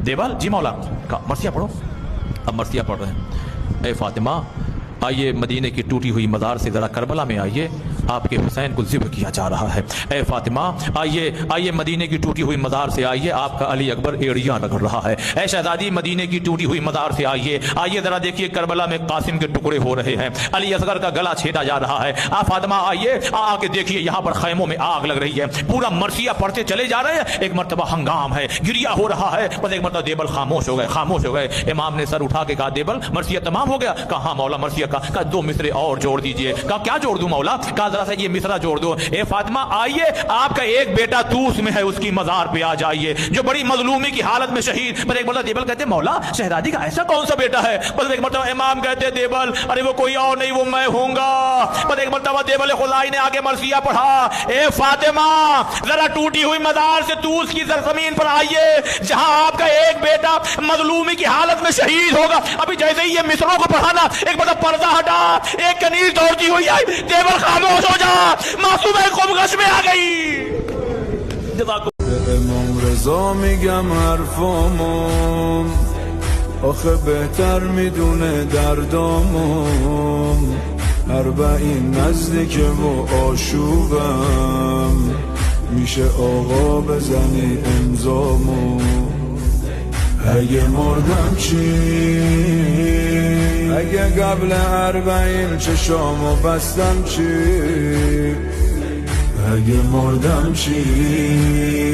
دیبل جی مولا کہا مرثیہ پڑھو. اب مرثیہ پڑھ رہے ہیں. اے فاطمہ آئیے مدینے کی ٹوٹی ہوئی مزار سے ذرا کربلا میں آئیے, آپ کے حسین کو ذبح کیا جا رہا ہے. اے فاطمہ آئیے مدینے کی ٹوٹی ہوئی مزار سے آئیے, آپ کا علی اکبر ایڑیاں رگڑ رہا ہے. اے شہزادی مدینے کی ٹوٹی ہوئی مزار سے آئیے ذرا دیکھیے کربلا میں قاسم کے ٹکڑے ہو رہے ہیں, علی اصغر کا گلا چھیدا جا رہا ہے. فاطمہ آئیے آ کے دیکھیے یہاں پر خیموں میں آگ لگ رہی ہے. پورا مرثیہ پڑھتے چلے جا رہے ہیں. ایک مرتبہ ہنگام ہے, گریا ہو رہا ہے, بس ایک مرتبہ دیبل خاموش ہو گئے. امام نے سر اٹھا کے کہا دیبل مرثیہ تمام ہو گیا؟ کہا ہاں مولا مرثیہ کا. کہا 2 مصرے اور جوڑ دیجئے. کہا کیا جوڑ دوں مولا؟ کہا ذرا سا یہ مصرع جوڑ دو. اے فاطمہ آئیے آپ کا ایک بیٹا توس میں ہے, اس کی مزار پہ آ جائیے جو بڑی مظلومی کی حالت میں شہید. پر ایک مرتبہ دیبل کہتے مولا شہزادی کا ایسا کون سا بیٹا ہے؟ بس ایک مرتبہ امام کہتے دیبل ارے وہ کوئی اور نہیں, وہ میں ہوں گا. بس ایک مرتبہ دیبل خدائی نے آگے مرثیہ پڑھا. اے فاطمہ ذرا ٹوٹی ہوئی مزار سے توس کی سرزمین پر آئیے جہاں آپ کا ایک بیٹا مظلومی کی حالت میں شہید ہوگا. ابھی جیسے ہی یہ مصروں کو پڑھانا ایک مرتبہ پردہ ہٹا, ایک کنیز دوڑتی ہوئی آئی. دیبل خاموش ہو جا, معصومہ خمگش میں آ گئی. امام رضا میگم حرفامون آخه بهتر میدونه دردامون. 40 نزدیکم و آشوبم میشه آقا بزنی امضامون. اگه مردم چی؟ اگه قبل 40 چشامو بستم چی؟ اگه مردم چی؟